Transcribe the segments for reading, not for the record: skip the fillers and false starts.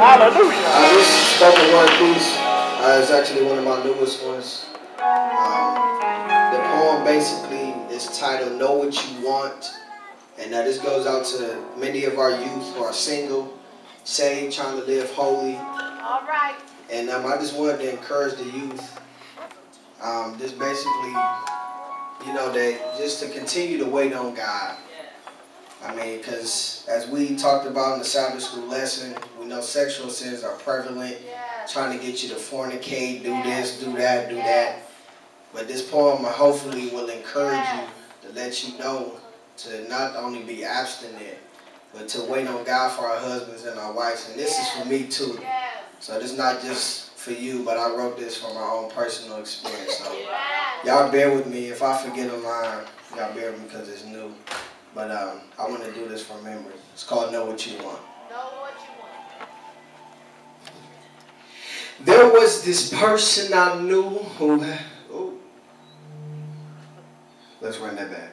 Hallelujah. This spoken word piece is actually one of my newest ones. The poem basically is titled "Know What You Want," and this goes out to many of our youth who are single, saved, trying to live holy. All right. And I just wanted to encourage the youth, just basically, that just to continue to wait on God. I mean, because as we talked about in the Sabbath school lesson, we know sexual sins are prevalent, trying to get you to fornicate, do this, do that, do that. But this poem hopefully will encourage you to let you know to not only be abstinent, but to wait on God for our husbands and our wives. And this is for me too. So this is not just for you, but I wrote this from my own personal experience. So y'all bear with me. If I forget a line, y'all bear with me because it's new. But I want to do this from memory. It's called Know What You Want. Know what you want. There was this person I knew who... Oh, let's run that back.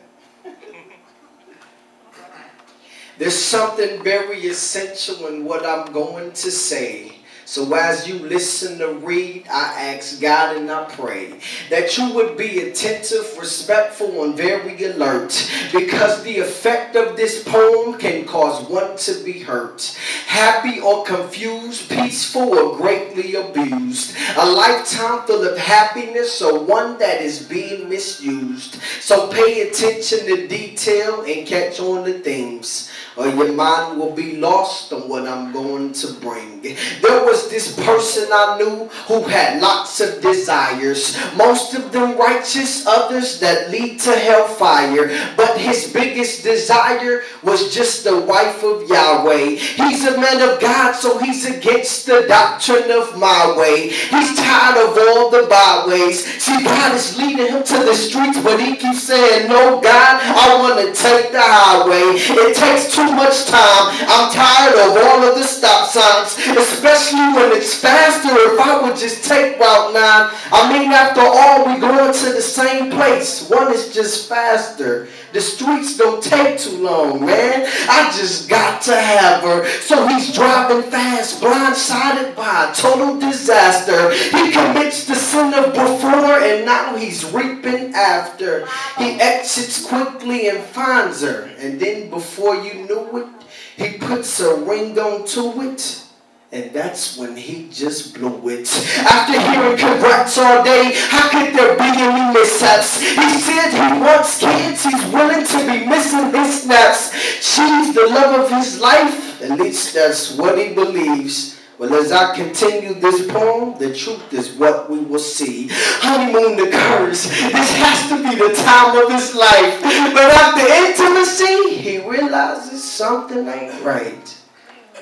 There's something very essential in what I'm going to say. So as you listen to read, I ask God and I pray that you would be attentive, respectful, and very alert, because the effect of this poem can cause one to be hurt, happy or confused, peaceful or greatly abused, a lifetime full of happiness or one that is being misused. So pay attention to detail and catch on the themes, or your mind will be lost on what I'm going to bring. There was this person I knew who had lots of desires, most of them righteous, others that lead to hellfire. But his biggest desire was just the wife of Yahweh. He's a man of God, so he's against the doctrine of my way. He's tired of all the byways. See, God is leading him to the streets, but he keeps saying, no, God, I want to take the highway. It takes too much time. I'm tired of all of the stop signs, especially when it's faster. If I would just take Route 9, I mean, after all, we going to the same place. One is just faster. The streets don't take too long, man. I just got to have her. So he's driving fast, blindsided by a total disaster. He commits the sin of before, and now he's reaping after. He exits quickly and finds her, and then before you knew it, he puts a ring onto it. And that's when he just blew it. After hearing congrats all day, how could there be any mishaps? He said he wants kids, he's willing to be missing his snaps. She's the love of his life, at least that's what he believes. Well, as I continue this poem, the truth is what we will see. Honeymoon occurs. This has to be the time of his life. But after intimacy, he realizes something ain't right.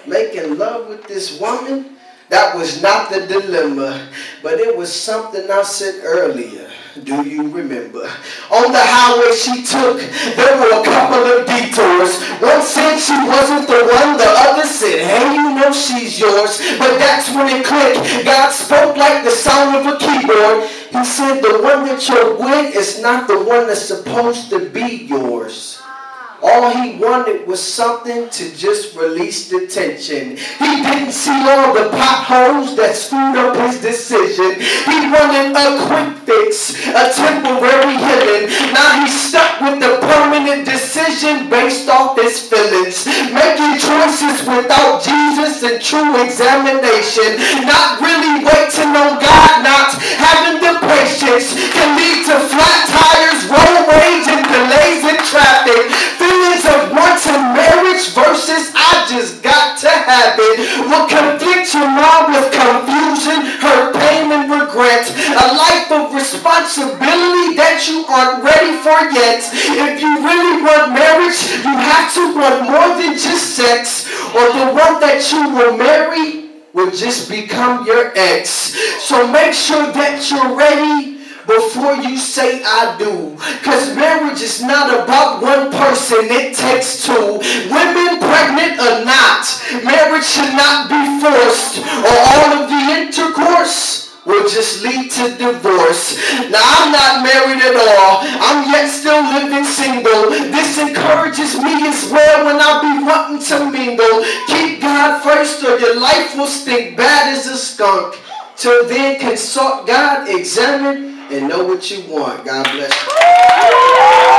Making love with this woman, that was not the dilemma, but it was something I said earlier. Do you remember? On the highway she took, there were a couple of detours. One said she wasn't the one, the other said, hey, you know she's yours. But that's when it clicked. God spoke like the sound of a keyboard. He said, the one that you're with is not the one that's supposed to be yours. All he wanted was something to just release the tension. He didn't see all the potholes that screwed up his decision. He wanted a quick fix, a temporary healing. Now he's stuck with the permanent decision based off his feelings. Making choices without Jesus and true examination. Not really waiting on God, not having the patience, can lead to flat tires, road rage, and delays in traffic. Feelings of wanting marriage versus I just got to have it will conflict your mind with confusion, hurt, pain, and regret. A life of responsibility that you aren't ready for yet. If you really want marriage, you have to want more than just sex, or the one that you will marry will just become your ex. So make sure that you're ready before you say I do. Because marriage is not about one person, it takes two. Women pregnant or not, marriage should not be forced, or all of the intercourse will will just lead to divorce. Now, I'm not married at all. I'm yet still living single. This encourages me as well when I be wanting to mingle. Keep God first or your life will stink bad as a skunk. Till then, consult God, examine, and know what you want. God bless you.